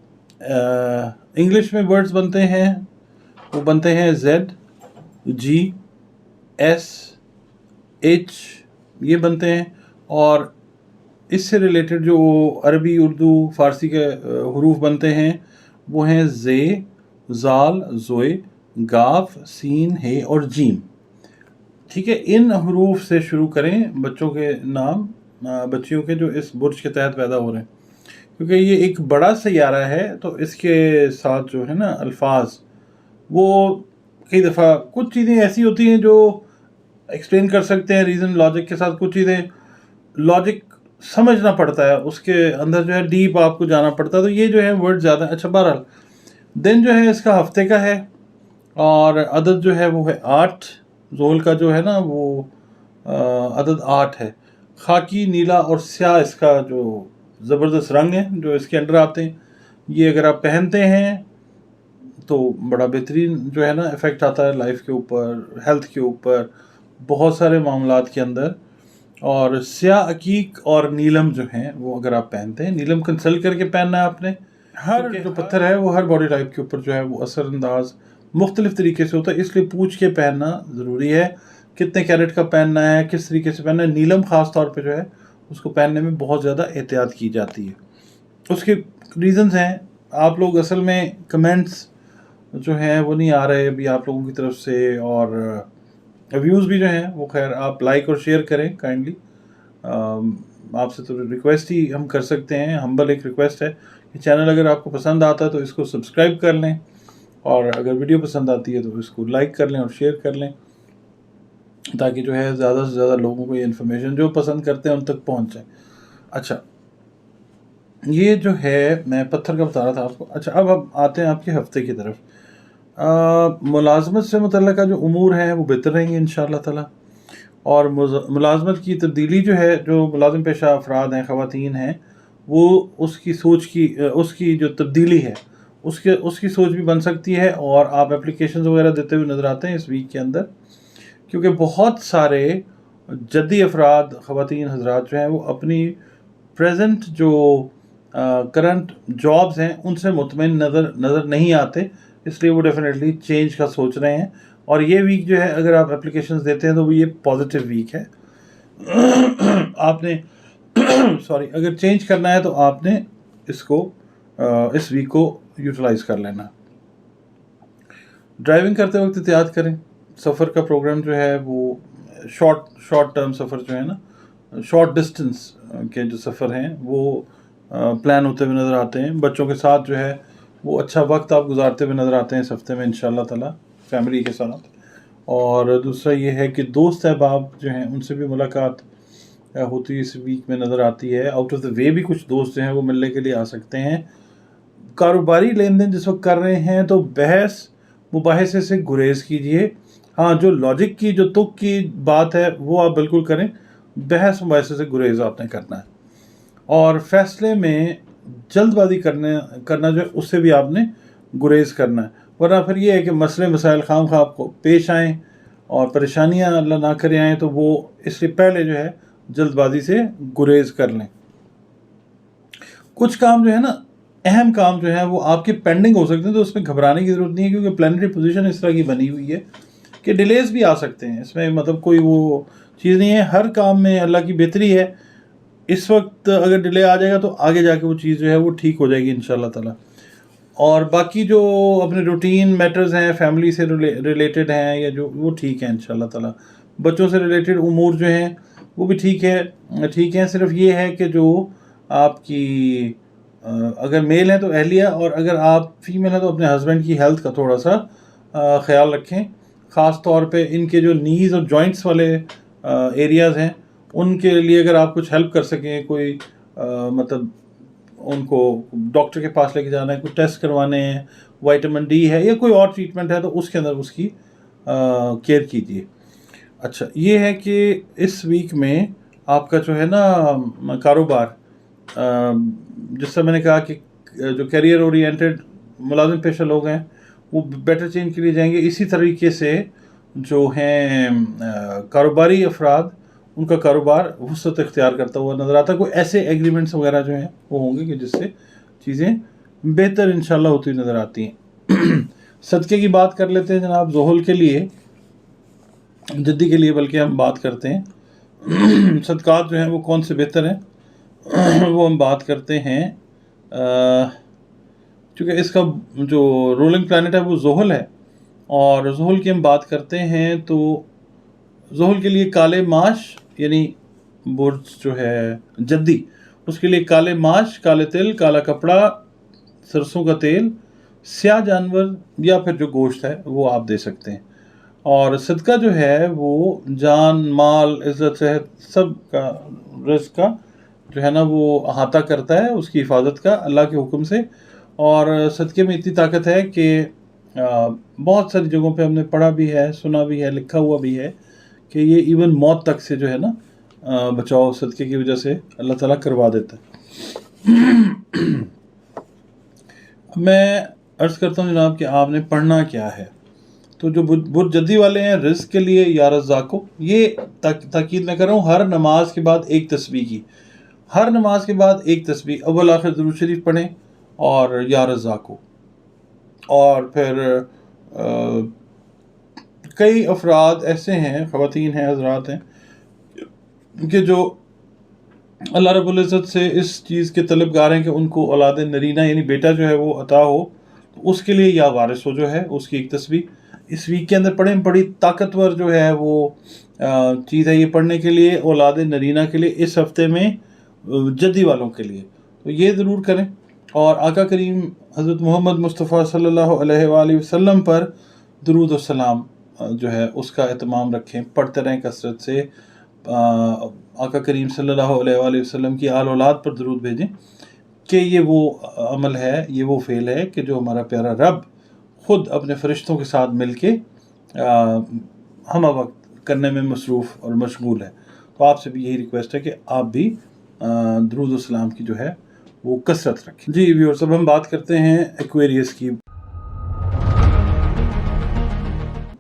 इंग्लिश में वर्ड्स बनते हैं वो बनते हैं ZGSH, ये बनते हैं। और इससे रिलेटेड जो अरबी, उर्दू, फ़ारसी के हरूफ बनते हैं वो हैं ज़े, ज़ाल, ज़ोए, गाफ, सीन, हे और जीम। ठीक है, इन हरूफ से शुरू करें बच्चों के नाम, बच्चियों के जो इस बुर्ज के तहत पैदा हो रहे हैं, क्योंकि ये एक बड़ा सैयारा है, तो इसके साथ जो है ना अल्फाज, वो कई दफ़ा कुछ चीज़ें ऐसी होती हैं जो एक्सप्लेन कर सकते हैं रीज़न, लॉजिक के साथ, कुछ चीज़ें लॉजिक समझना पड़ता है, उसके अंदर जो है डीप आपको जाना पड़ता है, तो ये जो है वर्ड ज़्यादा। अच्छा, बहरहाल दिन जो है इसका हफ्ते का है, और अदद जो है वो है 8। ज़ोल का जो है ना वो अदद 8 है। खाकी, नीला और स्याह इसका जो ज़बरदस्त रंग है जो इसके अंडर आते हैं। ये अगर आप पहनते हैं तो बड़ा बेहतरीन जो है ना इफ़ेक्ट आता है लाइफ के ऊपर, हेल्थ के ऊपर, बहुत सारे मामलात के अंदर। और स्याह, अकीक और नीलम जो हैं वो अगर आप पहनते हैं, नीलम कंसल्ट करके पहनना है आपने। हर जो पत्थर है वो हर बॉडी टाइप के ऊपर जो है वो असरअंदाज मुख्तलिफ तरीके से होता है, इसलिए पूछ के पहनना ज़रूरी है। कितने कैरेट का पहनना है, किस तरीके से पहनना है। नीलम ख़ास तौर पे जो है उसको पहनने में बहुत ज़्यादा एहतियात की जाती है। उसके रीज़न्स हैं। आप लोग असल में कमेंट्स जो हैं वो नहीं आ रहे अभी आप लोगों की तरफ से, और व्यूज़ भी जो हैं वो खैर आप लाइक और शेयर करें काइंडली। आपसे तो रिक्वेस्ट ही हम कर सकते हैं, हम्बल एक रिक्वेस्ट है कि चैनल अगर आपको पसंद आता है तो इसको सब्सक्राइब कर लें, और अगर वीडियो पसंद आती है तो इसको लाइक कर लें और शेयर कर लें, ताकि जो है ज़्यादा से ज़्यादा लोगों को ये इन्फॉर्मेशन जो पसंद करते हैं उन तक पहुँच जाए। अच्छा, ये जो है मैं पत्थर का बता रहा था आपको। अच्छा, अब आते हैं आपके हफ्ते की तरफ। मुलाजमत से मुतल्लिक़ जो उमूर हैं वो बेहतर रहेंगे इंशाअल्लाह ताला। और मुलाजमत की तब्दीली जो है, जो मुलाजिम पेशा अफराद हैं, ख़वातीन हैं, وہ اس کی جو تبدیلی ہے اس کی سوچ بھی بن سکتی ہے، اور آپ اپلیکیشنز وغیرہ دیتے ہوئے نظر آتے ہیں اس ویک کے اندر، کیونکہ بہت سارے جدی افراد، خواتین حضرات جو ہیں وہ اپنی پریزنٹ جو کرنٹ جابز ہیں ان سے مطمئن نظر نہیں آتے، اس لیے وہ ڈیفینیٹلی چینج کا سوچ رہے ہیں، اور یہ ویک جو ہے اگر آپ اپلیکیشنز دیتے ہیں تو وہ یہ پازیٹیو ویک ہے۔ آپ نے اگر چینج کرنا ہے تو آپ نے اس ویک کو یوٹیلائز کر لینا۔ ڈرائیونگ کرتے وقت احتیاط کریں، سفر کا پروگرام جو ہے وہ شارٹ ٹرم سفر جو ہے نا، شارٹ ڈسٹنس کے جو سفر ہیں وہ پلان ہوتے ہوئے نظر آتے ہیں۔ بچوں کے ساتھ جو ہے وہ اچھا وقت آپ گزارتے ہوئے نظر آتے ہیں اس ہفتے میں انشاءاللہ تعالیٰ فیملی کے ساتھ۔ اور دوسرا یہ ہے کہ دوست احباب جو ہیں ان سے بھی ملاقات ہوتی اس ویک میں نظر آتی ہے۔ آؤٹ آف دا وے بھی کچھ دوست جو ہیں وہ ملنے کے لیے آ سکتے ہیں۔ کاروباری لین دین جس وقت کر رہے ہیں تو بحث مباحثے سے گریز کیجیے۔ ہاں، جو لاجک کی جو تک کی بات ہے وہ آپ بالکل کریں، بحث مباحثے سے گریز آپ نے کرنا ہے، اور فیصلے میں جلد بازی کرنا جو ہے اس سے بھی آپ نے گریز کرنا ہے، ورنہ پھر یہ ہے کہ مسئلے مسائل خام خواہ آپ کو پیش آئیں اور پریشانیاں اللہ نہ کرے آئیں، تو وہ اس لیے پہلے جو ہے جلد بازی سے گریز کر لیں۔ کچھ کام جو ہے نا، اہم کام جو ہے وہ آپ کے پینڈنگ ہو سکتے ہیں، تو اس میں گھبرانے کی ضرورت نہیں ہے، کیونکہ پلانٹری پوزیشن اس طرح کی بنی ہوئی ہے کہ ڈیلیز بھی آ سکتے ہیں، اس میں مطلب کوئی وہ چیز نہیں ہے، ہر کام میں اللہ کی بہتری ہے۔ اس وقت اگر ڈیلے آ جائے گا تو آگے جا کے وہ چیز جو ہے وہ ٹھیک ہو جائے گی انشاءاللہ تعالیٰ۔ اور باقی جو اپنے روٹین میٹرز ہیں، فیملی سے ریلیٹڈ ہیں یا جو، وہ ٹھیک ہیں انشاءاللہ تعالیٰ۔ بچوں سے ریلیٹڈ امور جو ہیں وہ بھی ٹھیک ہیں، صرف یہ ہے کہ جو آپ کی اگر میل ہیں تو اہلیہ، اور اگر آپ فیمیل ہیں تو اپنے ہسبینڈ کی ہیلتھ کا تھوڑا سا خیال رکھیں، خاص طور پہ ان کے جو نیز اور جوائنٹس والے ایریاز ہیں ان کے لیے اگر آپ کچھ ہیلپ کر سکیں، کوئی مطلب ان کو ڈاکٹر کے پاس لے کے جانا ہے، کوئی ٹیسٹ کروانے ہیں، وائٹامن ڈی ہے یا کوئی اور ٹریٹمنٹ ہے تو اس کے اندر اس کی کیئر کیجیے۔ اچھا، یہ ہے کہ اس ویک میں آپ کا جو ہے نا کاروبار، جس سے میں نے کہا کہ جو کیریئر اورینٹڈ ملازم پیشہ لوگ ہیں وہ بیٹر چینج کے لیے جائیں گے، اسی طریقے سے جو ہیں کاروباری افراد ان کا کاروبار وسعت اختیار کرتا ہوا نظر آتا ہے۔ کوئی ایسے ایگریمنٹس وغیرہ جو ہیں وہ ہوں گے کہ جس سے چیزیں بہتر انشاءاللہ ہوتی نظر آتی ہیں۔ صدقے کی بات کر لیتے ہیں جناب، ذہل کے لیے، جدی کے لیے بلکہ ہم بات کرتے ہیں۔ صدقات جو ہیں وہ کون سے بہتر ہیں وہ ہم بات کرتے ہیں، چونکہ اس کا جو رولنگ پلانٹ ہے وہ ذہل ہے، اور ذہل کی ہم بات کرتے ہیں تو ذہل کے لیے کالے ماش، یعنی برج جو ہے جدی، اس کے لیے کالے ماش، کالے تل، کالا کپڑا، سرسوں کا تیل، سیاہ جانور یا پھر جو گوشت ہے وہ آپ دے سکتے ہیں۔ اور صدقہ جو ہے وہ جان، مال، عزت، صحت، سب کا، رزق کا جو ہے نا وہ احاطہ کرتا ہے، اس کی حفاظت کا اللہ کے حکم سے۔ اور صدقے میں اتنی طاقت ہے کہ بہت ساری جگہوں پہ ہم نے پڑھا بھی ہے، سنا بھی ہے، لکھا ہوا بھی ہے کہ یہ ایون موت تک سے جو ہے نا بچاؤ صدقے کی وجہ سے اللہ تعالیٰ کروا دیتا ہے۔ میں عرض کرتا ہوں جناب کہ آپ نے پڑھنا کیا ہے، تو جو برج جدی والے ہیں، رزق کے لیے یا رزاقو، یہ تاکید میں کر رہا ہوں، ہر نماز کے بعد ایک تسبیح کی، ہر نماز کے بعد ایک تسبیح، اول آخر درود شریف پڑھیں اور یا رزاقو۔ اور پھر کئی افراد ایسے ہیں، خواتین ہیں، حضرات ہیں کہ جو اللہ رب العزت سے اس چیز کے طلبگار ہیں کہ ان کو اولاد نرینہ یعنی بیٹا جو ہے وہ عطا ہو، تو اس کے لیے یا وارث ہو جو ہے اس کی ایک تسبیح اس ویک کے اندر پڑھیں۔ بڑی طاقتور جو ہے وہ چیز ہے یہ پڑھنے کے لیے، اولاد نرینہ کے لیے، اس ہفتے میں جدی والوں کے لیے، تو یہ ضرور کریں۔ اور آقا کریم حضرت محمد مصطفیٰ صلی اللہ علیہ وآلہ وسلم پر درود و سلام جو ہے اس کا اہتمام رکھیں، پڑھتے رہیں کثرت سے۔ آقا کریم صلی اللہ علیہ وآلہ وسلم کی آل اولاد پر درود بھیجیں، کہ یہ وہ عمل ہے، یہ وہ فعل ہے کہ جو ہمارا پیارا رب خود اپنے فرشتوں کے ساتھ مل کے ہمہ وقت کرنے میں مصروف اور مشغول ہے۔ تو آپ سے بھی یہی ریکویسٹ ہے کہ آپ بھی درود و سلام کی جو ہے वो कसरत रखें। जी व्यूअर्स, अब हम बात करते हैं एक्वेरियस की।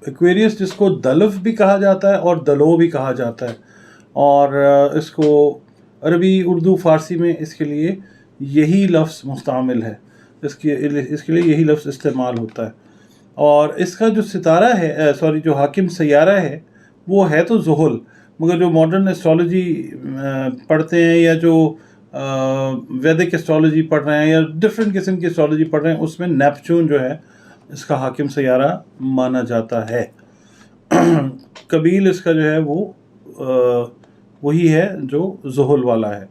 एक्वेरियस जिसको दलफ भी कहा जाता है और दलो भी कहा जाता है, और इसको अरबी, उर्दू, फ़ारसी में इसके लिए यही लफ्ज़ मुस्तआमिल है, इसके लिए यही लफ्ज़ इस्तेमाल होता है। और इसका जो सितारा है, जो हाकिम सैयारा है, वो है तो ज़ुहल, मगर जो मॉडर्न एस्ट्रोलॉजी पढ़ते हैं या जो वैदिक एस्ट्रोलॉजी पढ़ रहे हैं या डिफरेंट किस्म की एस्ट्रोलॉजी पढ़ रहे हैं, उसमें नेपच्यून जो है इसका हाकिम सैयारा माना जाता है। कबील इसका जो है वो वही है जो ज़ुहल वाला है।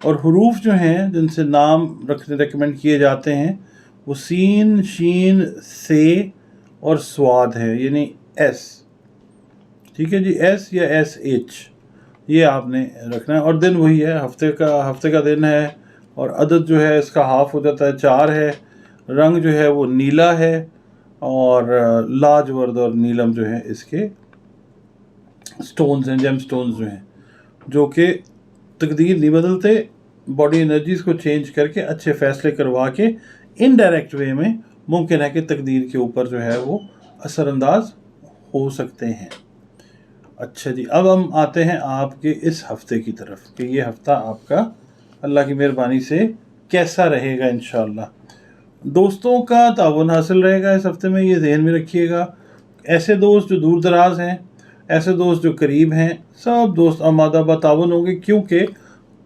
और हुरूफ जो हैं जिनसे नाम रखने रेकमेंड किए जाते हैं वो सीन, शीन, से और स्वाद है, यानी एस। ठीक है जी, एस या एस एच, ये आपने रखना है। और दिन वही है, हफ्ते का दिन है, और अदद जो है इसका हाफ हो जाता है, 4 है। रंग जो है वो नीला है, और लाजवर्द और नीलम जो है इसके स्टोन्स हैं, जेम स्टोन्स जो हैं, जो कि तकदीर नहीं बदलते, बॉडी एनर्जीज को चेंज करके अच्छे फैसले करवा के इनडायरेक्ट वे में मुमकिन है कि तकदीर के ऊपर जो है वो असरअंदाज हो सकते हैं। अच्छा जी, अब हम आते हैं आपके इस हफ्ते की तरफ कि ये हफ्ता आपका अल्लाह की मेहरबानी से कैसा रहेगा। इंशाअल्लाह दोस्तों का ताउन हासिल रहेगा इस हफ्ते में, ये ज़हन में रखिएगा। ऐसे दोस्त जो दूर दराज हैं, ऐसे दोस्त जो करीब हैं, सब दोस्त आमादा बतावन होंगे, क्योंकि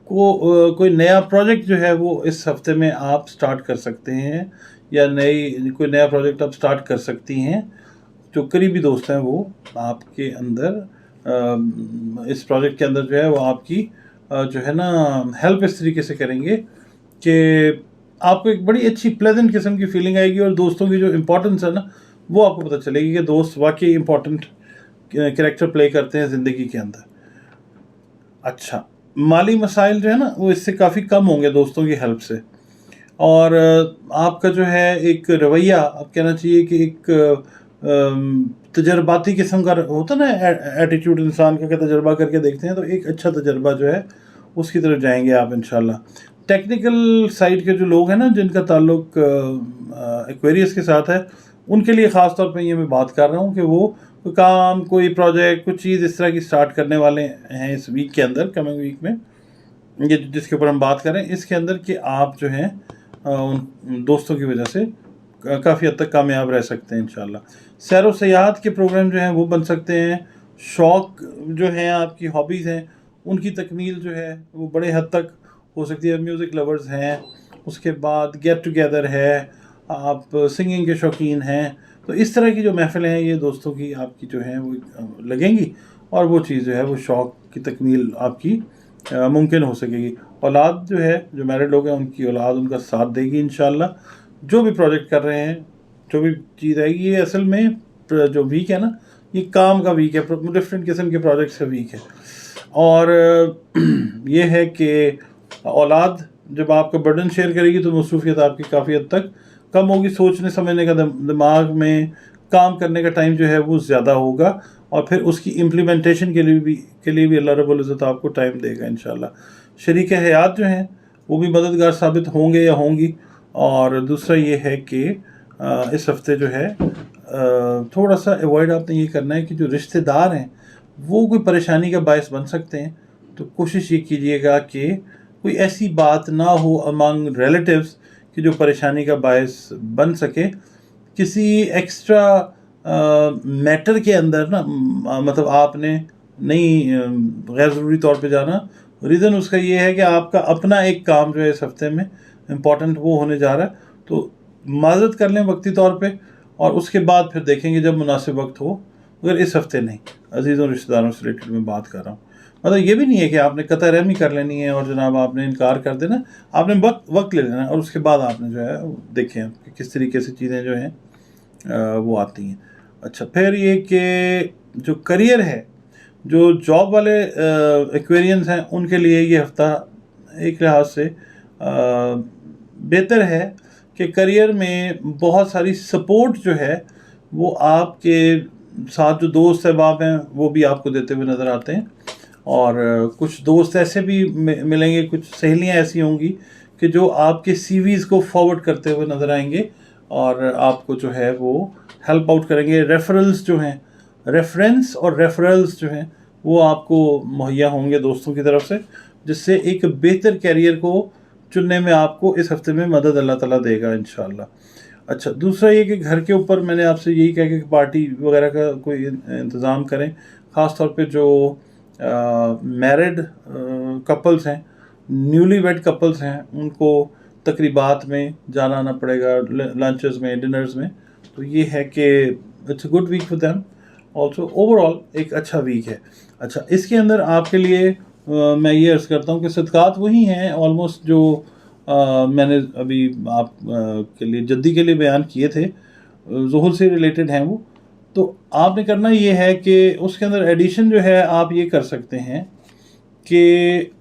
कोई नया प्रोजेक्ट जो है वो इस हफ्ते में आप स्टार्ट कर सकते हैं, या कोई नया प्रोजेक्ट आप स्टार्ट कर सकती हैं। जो करीबी दोस्त हैं वो आपके अंदर इस प्रोजेक्ट के अंदर जो है वो आपकी जो है ना हेल्प इस तरीके से करेंगे कि आपको एक बड़ी अच्छी प्लेजेंट किस्म की फीलिंग आएगी, और दोस्तों की जो इम्पोर्टेंस है ना वो आपको पता चलेगी कि दोस्त वाकई इम्पोर्टेंट कैरेक्टर प्ले करते हैं ज़िंदगी के अंदर। अच्छा, माली मसाइल जो है ना वो इससे काफ़ी कम होंगे दोस्तों की हेल्प से, और आपका जो है एक रवैया, आप कहना चाहिए कि एक तजर्बाती किस्म का होता है ना एटीट्यूड इंसान का, तजर्बा करके देखते हैं तो एक अच्छा तजर्बा जो है उसकी तरफ जाएंगे आप इंशाल्लाह। टेक्निकल साइड के जो लोग हैं ना जिनका ताल्लुक एक्वेरियस के साथ है, उनके लिए ख़ास तौर पे ये मैं बात कर रहा हूँ कि वो कोई काम, कोई प्रोजेक्ट, कुछ चीज़ इस तरह की स्टार्ट करने वाले हैं इस वीक के अंदर, कमिंग वीक में, ये जिसके ऊपर हम बात करें इसके अंदर, कि आप जो हैं उन दोस्तों की वजह से काफ़ी हद तक कामयाब रह सकते हैं इंशाल्लाह। सैर व सयाहत के प्रोग्राम जो हैं वो बन सकते हैं। शौक़ जो हैं, आपकी हॉबीज़ हैं, उनकी तकमील जो है वो बड़े हद तक हो सकती है। म्यूज़िक लवर्स हैं, उसके बाद गेट टुगेदर है, आप सिंगिंग के शौकीन हैं, तो इस तरह की जो महफ़िलें हैं ये दोस्तों की आपकी जो हैं वो लगेंगी, और वो चीज़ जो है वो शौक़ की तकमील आपकी मुमकिन हो सकेगी। औलाद जो है, जो मैरिड लोग हैं, उनकी औलाद उनका साथ देगी इंशाल्लाह। जो भी प्रोजेक्ट कर रहे हैं, जो भी चीज़ आएगी, ये असल में जो वीक है ना, ये काम का वीक है, डिफरेंट किस्म के प्रोजेक्ट्स का वीक है। और ये है कि औलाद जब आपका बर्डन शेयर करेगी तो मसरूफियत आपकी काफ़ी हद तक कम होगी, सोचने समझने का, दिमाग में काम करने का टाइम जो है वो ज़्यादा होगा, और फिर उसकी इम्प्लीमेंटेशन के लिए भी अल्लाह रब्बुल इज़्ज़त आपको टाइम देगा इंशाल्लाह। शरीक हयात जो हैं वो भी मददगार साबित होंगे या होंगी। और दूसरा ये है कि इस हफ्ते जो है थोड़ा सा अवॉइड आपने ये करना है कि जो रिश्तेदार हैं वो कोई परेशानी का बायस बन सकते हैं, तो कोशिश ये कीजिएगा कि कोई ऐसी बात ना हो अमंग रिलेटिव्स कि जो परेशानी का बायस बन सके। किसी एक्स्ट्रा मैटर के अंदर ना, मतलब आपने नहीं गैर ज़रूरी तौर पे जाना। रीज़न उसका ये है कि आपका अपना एक काम जो है इस हफ्ते में इम्पॉर्टेंट वो होने जा रहा है, तो माज़रत कर लें वक्ती तौर पे, और उसके बाद फिर देखेंगे जब मुनासिब वक्त हो, अगर इस हफ्ते नहीं। अजीज़ों रिश्तेदारों से रिलेटेड मैं बात कर रहा हूँ, मतलब ये भी नहीं है कि आपने कतई रहमी कर लेनी है और जनाब आपने इनकार कर देना, आपने वक्त ले लेना है, और उसके बाद आपने जो है देखें कि किस तरीके से चीज़ें जो हैं वो आती हैं। अच्छा, फिर ये कि जो करियर है, जो जॉब वाले एक्वेरियंस हैं, उनके लिए ये हफ्ता एक लिहाज से बेहतर है कि करियर में बहुत सारी सपोर्ट जो है वो आपके साथ जो दोस्त अहबाब हैं वो भी आपको देते हुए नज़र आते हैं। और कुछ दोस्त ऐसे भी मिलेंगे, कुछ सहेलियां ऐसी होंगी کہ جو आप के CVs को फॉरवर्ड करते हुए नज़र आएंगे और आपको जो है वो हेल्प आउट करेंगे। रेफरल्स जो हैं, रेफरेंस और रेफरल्स जो हैं वो आपको मुहैया होंगे दोस्तों की तरफ से, जिससे एक बेहतर कैरियर को चुनने में आपको इस हफ्ते में मदद अल्लाह ताला देगा इंशाल्लाह। अच्छा, दूसरा ये कि घर के ऊपर मैंने आपसे यही कहा कि पार्टी वगैरह का कोई इंतज़ाम करें, ख़ास तौर पे जो मैरिड कपल्स हैं, न्यूली वेड कपल्स हैं, उनको तकरीबात में जाना आना पड़ेगा, लंचेस में, डिनर्स में। तो ये है कि it's a good week for them also, overall एक अच्छा वीक है। अच्छा, इसके अंदर आपके लिए मैं ये अर्ज़ करता हूँ कि सदक़ात वही हैं ऑलमोस्ट जो मैंने अभी आप के लिए जद्दी के लिए बयान किए थे, ज़ुहर से रिलेटेड हैं वो। तो आपने करना ये है कि उसके अंदर एडिशन जो है आप ये कर सकते हैं कि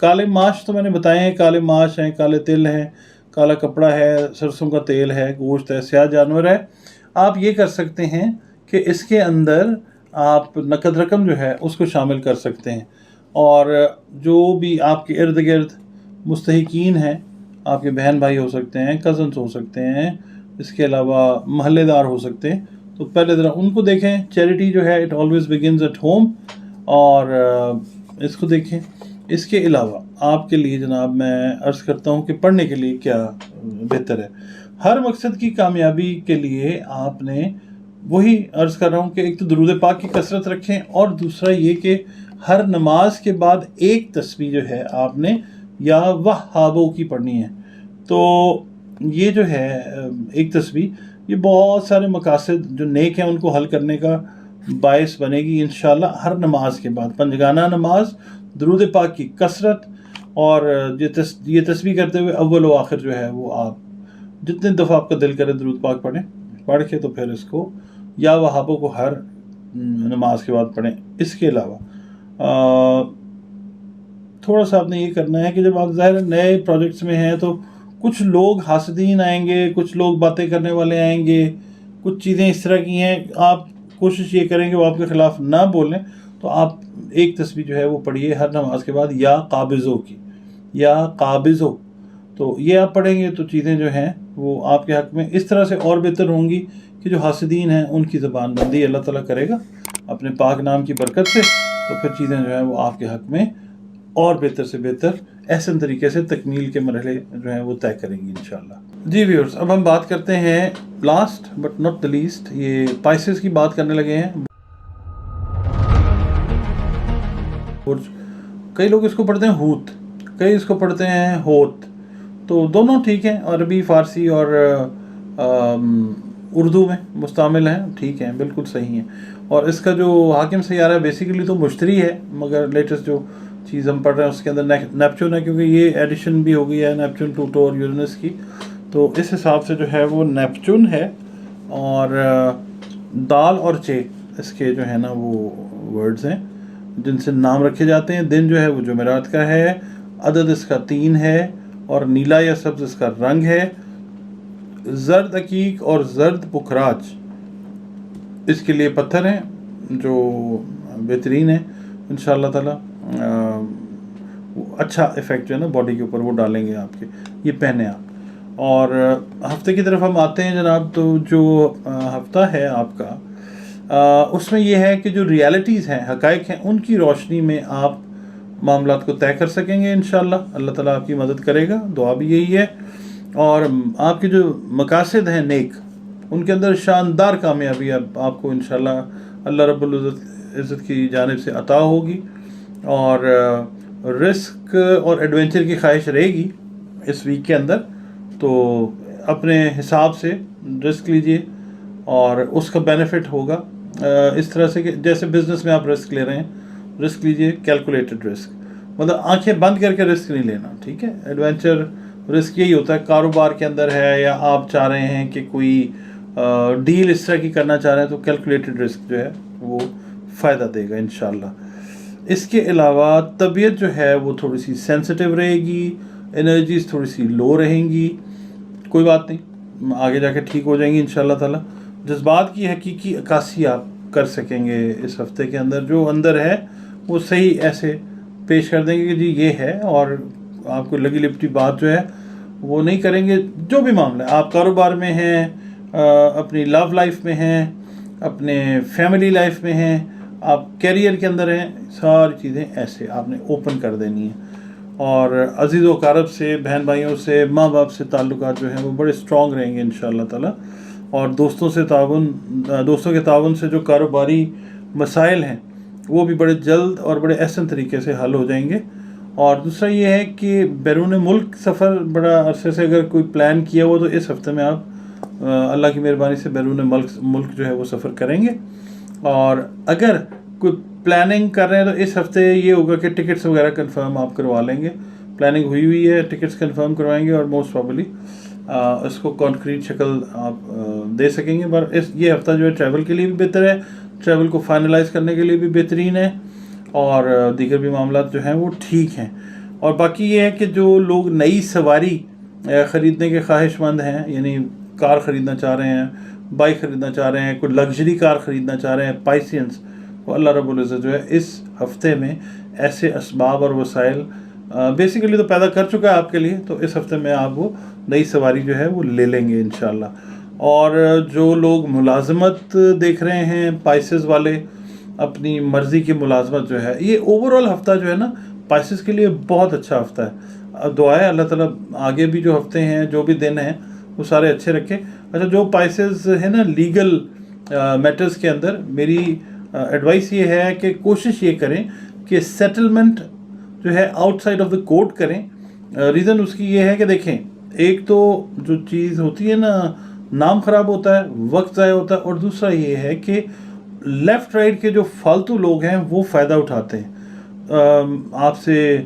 काले माश तो मैंने बताए हैं, काले माश हैं, काले तिल हैं, काला कपड़ा है, सरसों का तेल है, गोश्त है, स्याह जानवर है। आप ये कर सकते हैं कि इसके अंदर आप नकद रकम जो है उसको शामिल कर सकते हैं, और जो भी आपके इर्द गिर्द मुस्तहिकीन हैं, आपके बहन भाई हो सकते हैं, कज़न्स हो सकते हैं, इसके अलावा महल्लेदार हो सकते हैं, तो पहले ज़रा उनको देखें। चैरिटी जो है it always begins at home, और इसको देखें। इसके अलावा आपके लिए जनाब मैं अर्ज़ करता हूँ कि पढ़ने के लिए क्या बेहतर है। हर मकसद की कामयाबी के लिए आपने वही अर्ज़ कर रहा हूँ कि एक तो दुरूद पाक की कसरत रखें, और दूसरा ये कि हर नमाज के बाद एक तस्बीह जो है आपने या वहाबों की पढ़नी है। तो ये जो है एक तस्बीह, ये बहुत सारे मकासद जो नेक हैं उनको हल करने का बायस बनेगी इंशाल्लाह। हर नमाज के बाद पंजगाना नमाज, दुरूद पाक की कसरत, और ये तस्बीह करते हुए अव्वल व आखिर जो है वो आप जितने दफ़ा आपका दिल करे दुरूद पाक पढ़ें, पढ़ के तो फिर इसको या वहाबों को हर नमाज के बाद पढ़ें। इसके अलावा थोड़ा सा आपने ये करना है कि जब आप ज़ाहिर नए प्रोजेक्ट्स में हैं तो कुछ लोग हासदीन आएंगे, कुछ लोग बातें करने वाले आएंगे, कुछ चीज़ें इस तरह की हैं। आप कोशिश ये करें कि वो आपके ख़िलाफ़ ना बोलें, तो आप एक तस्बीह जो है वो पढ़िए हर नमाज के बाद, या काबिज़ों की, या काबिज़ों। तो ये आप पढ़ेंगे तो चीज़ें जो हैं वो आपके हक़ में इस तरह से और बेहतर होंगी कि जो हासिदीन हैं उनकी ज़बान बंदी अल्लाह ताला करेगा अपने पाक नाम की बरकत से। तो फिर चीज़ें जो हैं वो आपके हक़ में और बेहतर से बेहतर एहसन तरीके से तकमील के मरहले जो हैं वो तय करेंगी इंशाल्लाह। जी व्यूअर्स, अब हम बात करते हैं last but not the least, ये पाइसेस की बात करने लगे हैं। कई लोग इसको पढ़ते हैं हूत, कई इसको पढ़ते हैं होत, तो दोनों ठीक हैं, अरबी, फ़ारसी और उर्दू में मुस्तामिल हैं, ठीक हैं, बिल्कुल सही हैं। और इसका जो हाकिम सैयारा है बेसिकली तो मुश्तरी है, मगर लेटेस्ट जो चीज़ हम पढ़ रहे हैं उसके अंदर नेपच्यून है, क्योंकि ये एडिशन भी हो गई है नेपच्यून, प्लूटो और यूरेनस की, तो इस हिसाब से जो है वो नेपच्यून है। और दाल और चे इसके जो है ना वो वर्ड्स हैं जिनसे नाम रखे जाते हैं। दिन जो है वो जुमेरात का है, अदद इसका 3 है, और नीला या सब्ज़ इसका रंग है। ज़र्द अकीक और ज़र्द पुखराज इसके लिए पत्थर हैं जो बेहतरीन है इंशाअल्लाह ताला। अच्छा इफ़ेक्ट जो है ना बॉडी के ऊपर वो डालेंगे आपके, ये पहने आप। और हफ्ते की तरफ हम आते हैं जनाब, तो जो हफ्ता है आपका उसमें यह है कि जो रियलिटीज़ हैं, हक़ाइक़ हैं, उनकी रोशनी में आप मामलात को तय कर सकेंगे इंशाअल्लाह। अल्लाह ताला आपकी मदद करेगा, दुआ भी यही है। और आपके जो मकासद हैं नेक, उनके अंदर शानदार कामयाबी आपको इंशाअल्लाह अल्लाह रब्बुल इज़्ज़त की जानिब से अता होगी। और रिस्क और एडवेंचर की ख्वाहिश रहेगी इस वीक के अंदर, तो अपने हिसाब से रिस्क लीजिए और उसका बेनिफिट होगा इस तरह से कि जैसे बिज़नेस में आप रिस्क ले रहे हैं, रिस्क लीजिए, कैलकुलेटेड रिस्क, मतलब आंखें बंद करके रिस्क नहीं लेना, ठीक है। एडवेंचर रिस्क यही होता है कारोबार के अंदर है, या आप चाह रहे हैं कि कोई डील इस तरह की करना चाह रहे हैं, तो कैलकुलेटेड रिस्क जो है वो फ़ायदा देगा इंशाल्लाह। इसके अलावा तबीयत जो है वो थोड़ी सी सेंसिटिव रहेगी, एनर्जीज थोड़ी सी लो रहेंगी, कोई बात नहीं, आगे जाके ठीक हो जाएंगी इंशाल्लाह ताला। जज्बात की हकीकी अक्कासी आप कर सकेंगे इस हफ्ते के अंदर, जो अंदर है वो सही ऐसे پیش کر دیں گے کہ جی یہ ہے، اور آپ کو لگی لپٹی بات جو ہے وہ نہیں کریں گے. جو بھی معاملہ ہے، آپ کاروبار میں ہیں، اپنی لو لائف میں ہیں، اپنے فیملی لائف میں ہیں، آپ کیریئر کے اندر ہیں، ساری چیزیں ایسے آپ نے اوپن کر دینی ہیں. اور عزیز و اقارب سے، بہن بھائیوں سے، ماں باپ سے تعلقات جو ہیں وہ بڑے اسٹرانگ رہیں گے انشاءاللہ تعالیٰ. اور دوستوں کے تعاون سے جو کاروباری مسائل ہیں وہ بھی بڑے جلد اور بڑے احسن طریقے سے حل ہو جائیں گے. اور دوسرا یہ ہے کہ بیرون ملک سفر بڑا عرصے سے اگر کوئی پلان کیا ہو تو اس ہفتے میں آپ اللہ کی مہربانی سے بیرون ملک جو ہے وہ سفر کریں گے. اور اگر کوئی پلاننگ کر رہے ہیں تو اس ہفتے یہ ہوگا کہ ٹکٹس وغیرہ کنفرم آپ کروا لیں گے. پلاننگ ہوئی ہے، ٹکٹس کنفرم کروائیں گے، اور موسٹ پرابلی اس کو کانکریٹ شکل آپ دے سکیں گے. پر یہ ہفتہ جو ہے ٹریول کے لیے بھی بہتر ہے، ٹریول کو فائنلائز کرنے کے لیے بھی بہترین ہے، اور دیگر بھی معاملات جو ہیں وہ ٹھیک ہیں. اور باقی یہ ہے کہ جو لوگ نئی سواری خریدنے کے خواہش مند ہیں، یعنی کار خریدنا چاہ رہے ہیں، بائک خریدنا چاہ رہے ہیں، کوئی لگژری کار خریدنا چاہ رہے ہیں، پائسینس، تو اللہ رب العزت جو ہے اس ہفتے میں ایسے اسباب اور وسائل بیسیکلی تو پیدا کر چکا ہے آپ کے لیے. تو اس ہفتے میں آپ وہ نئی سواری جو ہے وہ لے لیں گے انشاءاللہ. اور جو لوگ ملازمت دیکھ رہے ہیں، پائسز والے، اپنی مرضی کی ملازمت جو ہے، یہ اوورآل ہفتہ جو ہے نا پائسز کے لیے بہت اچھا ہفتہ ہے. دعا ہے اللہ تعالیٰ آگے بھی جو ہفتے ہیں، جو بھی دن ہیں، وہ سارے اچھے رکھے. اچھا، جو پائسز ہیں نا لیگل میٹرز کے اندر، میری ایڈوائس یہ ہے کہ کوشش یہ کریں کہ سیٹلمنٹ جو ہے out side of the court کریں. ریزن اس کی یہ ہے کہ دیکھیں، ایک تو جو چیز ہوتی ہے نا، نام خراب ہوتا ہے، وقت ضائع ہوتا ہے، اور دوسرا یہ ہے کہ لیفٹ رائٹ کے جو فالتو لوگ ہیں وہ فائدہ اٹھاتے ہیں آپ سے.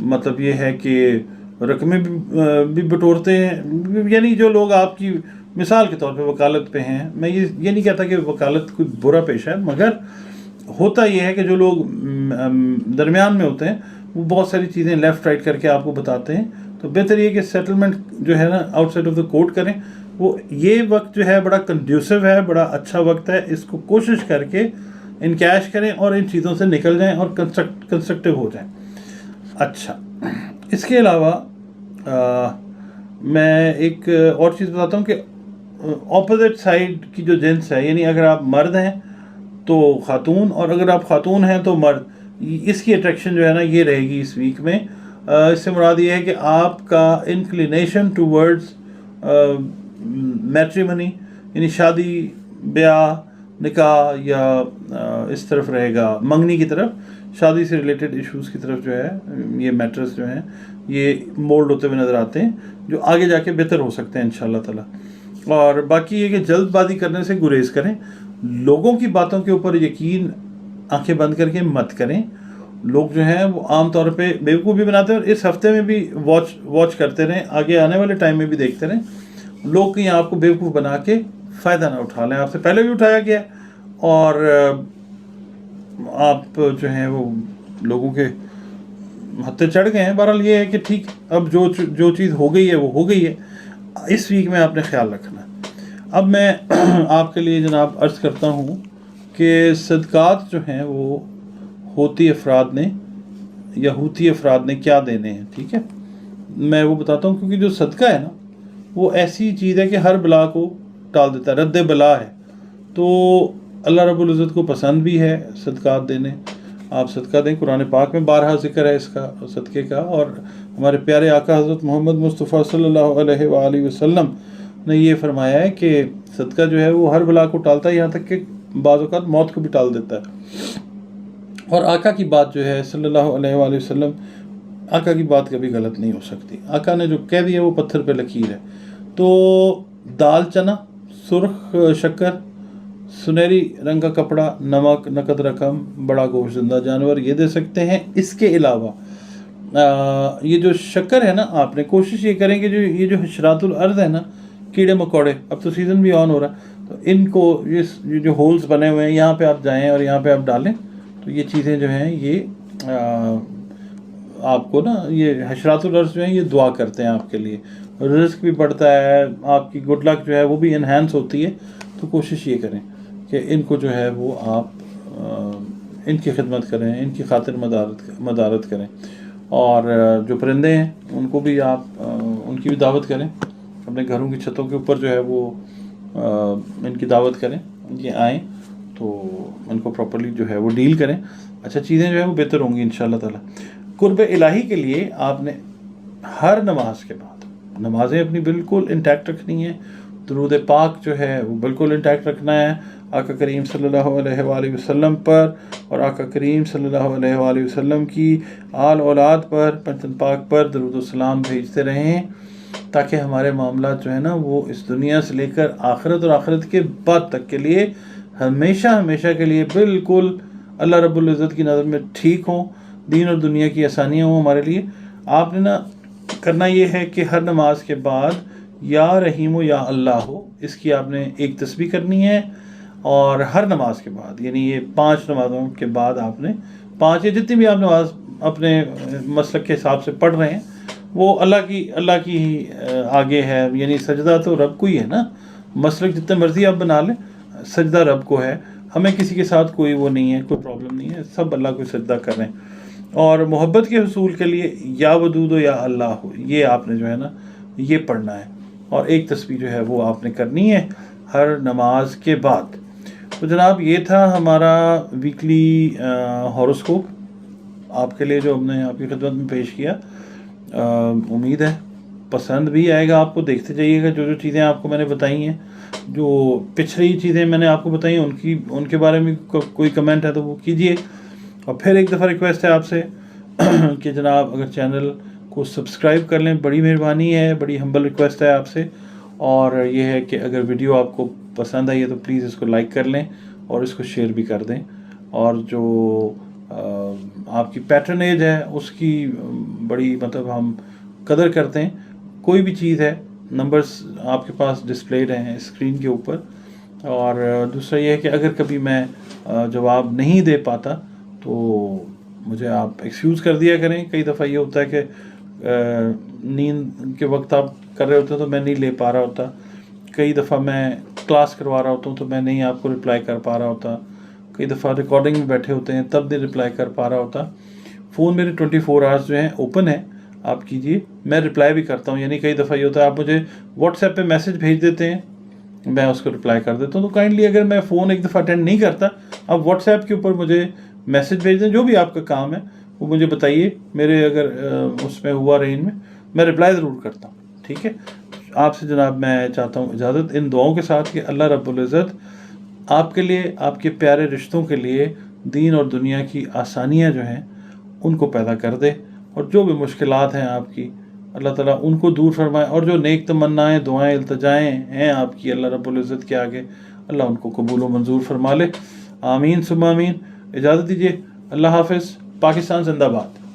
مطلب یہ ہے کہ رقمیں بھی بٹورتے ہیں. یعنی جو لوگ آپ کی مثال کے طور پہ وکالت پہ ہیں، میں یہ نہیں کہتا کہ وکالت کوئی برا پیشہ ہے، مگر ہوتا یہ ہے کہ جو لوگ درمیان میں ہوتے ہیں وہ بہت ساری چیزیں لیفٹ رائٹ کر کے آپ کو بتاتے ہیں. تو بہتر یہ کہ سیٹلمنٹ جو ہے نا out side of the court کریں. وہ یہ وقت جو ہے بڑا کنڈیوسو ہے، بڑا اچھا وقت ہے. اس کو کوشش کر کے انکیش کریں اور ان چیزوں سے نکل جائیں اور کنسٹرکٹیو ہو جائیں. اچھا، اس کے علاوہ میں ایک اور چیز بتاتا ہوں کہ اپوزٹ سائڈ کی جو جنس ہے، یعنی اگر آپ مرد ہیں تو خاتون، اور اگر آپ خاتون ہیں تو مرد، اس کی اٹریکشن جو ہے نا یہ رہے گی اس ویک میں. اس سے مراد یہ ہے کہ آپ کا انکلینیشن ٹوورڈز میٹریمنی، یعنی شادی، بیاہ، نکاح، یا اس طرف رہے گا، منگنی کی طرف، شادی سے ریلیٹڈ ایشوز کی طرف جو ہے یہ میٹرز جو ہیں یہ مولڈ ہوتے ہوئے نظر آتے ہیں، جو آگے جا کے بہتر ہو سکتے ہیں انشاءاللہ تعالیٰ. اور باقی یہ کہ جلد بازی کرنے سے گریز کریں. لوگوں کی باتوں کے اوپر یقین آنکھیں بند کر کے مت کریں. لوگ جو ہیں وہ عام طور پہ بیوقوف بھی بناتے ہیں، اور اس ہفتے میں بھی واچ کرتے رہیں، آگے آنے والے ٹائم میں بھی دیکھتے رہیں. لوگ کہیں آپ کو بیوقوف بنا کے فائدہ نہ اٹھا لیں. آپ سے پہلے بھی اٹھایا گیا ہے، اور آپ جو ہیں وہ لوگوں کے ہتھے چڑھ گئے ہیں. بہرحال یہ ہے کہ ٹھیک، اب جو چیز ہو گئی ہے وہ ہو گئی ہے. اس ویک میں آپ نے خیال رکھنا ہے. اب میں آپ کے لیے جناب عرض کرتا ہوں کہ صدقات جو ہیں وہ ہوتی افراد نے کیا دینے ہیں. ٹھیک ہے، میں وہ بتاتا ہوں، کیونکہ جو صدقہ ہے نا وہ ایسی چیز ہے کہ ہر بلا کو ٹال دیتا ہے، رد بلا ہے. تو اللہ رب العزت کو پسند بھی ہے صدقات دینے. آپ صدقہ دیں. قرآن پاک میں بارہا ذکر ہے اس کا، صدقے کا. اور ہمارے پیارے آقا حضرت محمد مصطفیٰ صلی اللہ علیہ وآلہ وسلم نے یہ فرمایا ہے کہ صدقہ جو ہے وہ ہر بلا کو ٹالتا ہے، یہاں تک کہ بعض اوقات موت کو بھی ٹال دیتا ہے. اور آقا کی بات جو ہے صلی اللہ علیہ وآلہ وسلم، آقا کی بات کبھی غلط نہیں ہو سکتی. آقا نے جو کہہ دیا وہ پتھر پہ لکیر ہے. تو دال چنا، سرخ شکر، سنہری رنگ کا کپڑا، نمک، نقد رقم، بڑا گوشت، زندہ جانور، یہ دے سکتے ہیں. اس کے علاوہ یہ جو شکر ہے نا، آپ نے کوشش یہ کریں کہ یہ جو حشرات الارض ہے نا، کیڑے مکوڑے، اب تو سیزن بھی آن ہو رہا ہے، تو ان کو یہ جو ہولز بنے ہوئے ہیں یہاں پہ آپ جائیں اور یہاں پہ آپ ڈالیں. تو یہ چیزیں جو ہیں یہ آپ کو نا، یہ حشرات الارض جو ہیں یہ دعا کرتے ہیں آپ کے لیے. رزق بھی بڑھتا ہے، آپ کی گڈ لک جو ہے وہ بھی انہینس ہوتی ہے. تو کوشش یہ کریں کہ ان کو جو ہے وہ آپ इनकी खिदमत करें, इनकी खातिर मदारत करें। और जो परिंदे हैं उनको भी आप उनकी भी दावत करें, अपने घरों की छतों के ऊपर जो है वो इनकी दावत करें, ये आएँ तो इनको प्रॉपर्ली जो है वो डील करें। अच्छा, चीज़ें जो है वो बेहतर होंगी इंशाअल्लाह ताला। कुर्ब इलाही के लिए आपने हर नमाज के बाद नमाजें अपनी बिल्कुल इंटैक्ट रखनी है, दुरूद पाक जो है वो बिल्कुल इंटैक्ट रखना है आका करीम सल्लल्लाहु अलैहि वसल्लम पर, और आका करीम सल्लल्लाहु अलैहि वसल्लम की आल औलाद पर, पंचन पाक पर दरूद सलाम भेजते रहें, ताकि हमारे मामला जो है ना वो इस दुनिया से लेकर आखिरत और आखिरत के बाद तक के लिए हमेशा हमेशा के लिए बिल्कुल अल्लाह रब्बुल इज़्ज़त की नज़र में ठीक हों, दीन और दुनिया की आसानियाँ हों हमारे लिए। आपने ना करना ये है कि हर नमाज के बाद या रहीम या अल्लाह हो, इसकी आपने एक तस्बीह करनी है। और हर नमाज के बाद, यानी ये 5 नमाज़ों के बाद आपने 5 या जितनी भी आप नमाज अपने मसलक के हिसाब से पढ़ रहे हैं वो अल्लाह की ही आगे है, यानी सजदा तो रब को ही है ना, मसलक जितने मर्ज़ी आप बना लें, सजदा रब को है, हमें किसी के साथ कोई वो नहीं है, कोई प्रॉब्लम नहीं है, सब अल्लाह को सजदा कर रहे हैं। और मोहब्बत के हुसूल के लिए या वदूद हो या अल्लाह हो, ये आपने जो है ना ये पढ़ना है, और एक तस्बीह जो है वो आपने करनी है हर नमाज के बाद। तो जनाब ये था हमारा वीकली हॉरोस्कोप आपके लिए जो हमने आपकी खिदमत में पेश किया। उम्मीद है पसंद भी आएगा आपको, देखते जाइएगा। जो जो चीज़ें आपको मैंने बताई हैं, जो पिछली चीज़ें मैंने आपको बताई हैं उनके बारे में कोई कमेंट है तो वो कीजिए। और फिर एक दफ़ा रिक्वेस्ट है आपसे कि जनाब अगर चैनल को सब्सक्राइब कर लें, बड़ी मेहरबानी है, बड़ी हम्बल रिक्वेस्ट है आपसे। और ये है कि अगर वीडियो आपको पसंद आई है तो प्लीज़ इसको लाइक कर लें और इसको शेयर भी कर दें। और जो आपकी पैटर्नेज है उसकी बड़ी मतलब हम कदर करते हैं। कोई भी चीज़ है, नंबर्स आपके पास डिस्प्लेड हैं स्क्रीन के ऊपर। और दूसरा ये है कि अगर कभी मैं जवाब नहीं दे पाता तो मुझे आप एक्सक्यूज़ कर दिया करें। कई दफ़ा ये होता है कि नींद के वक्त आप कर रहे होते हैं तो मैं नहीं ले पा रहा होता, कई दफ़ा मैं क्लास करवा रहा होता हूँ तो मैं नहीं आपको रिप्लाई कर पा रहा होता, कई दफ़ा रिकॉर्डिंग में बैठे होते हैं तब नहीं रिप्लाई कर पा रहा होता। फ़ोन मेरे 24 आवर्स जो हैं ओपन है, आप कीजिए, मैं रिप्लाई भी करता हूँ। यानी कई दफ़ा ये होता है आप मुझे व्हाट्सएप पे मैसेज भेज देते हैं, मैं उसको रिप्लाई कर देता हूँ। तो काइंडली अगर मैं फ़ोन एक दफ़ा अटेंड नहीं करता, आप व्हाट्सएप के ऊपर मुझे मैसेज भेज दें, जो भी आपका काम है वो मुझे बताइए। मेरे अगर उसमें हुआ रेंज में मैं रिप्लाई ज़रूर करता हूँ, ठीक है। आपसे जनाब मैं चाहता हूँ इजाज़त इन दुआओं के साथ कि अल्लाह रब्बुल इज़्ज़त आपके लिए, आपके प्यारे रिश्तों के लिए दीन और दुनिया की आसानियाँ जो हैं उनको पैदा कर दे, और जो भी मुश्किलात हैं आपकी अल्लाह ताला उनको दूर फरमाए। और जो नेक तमन्नाएँ, दुआएँ, इल्तिजाएँ हैं आपकी अल्लाह रब्बुल इज़्ज़त के आगे, अल्लाह उनको कबूल व मंजूर फरमा ले। आमीन सुम्मा आमीन। इजाज़त दीजिए, अल्लाह हाफ़िज़। पाकिस्तान जिंदाबाद।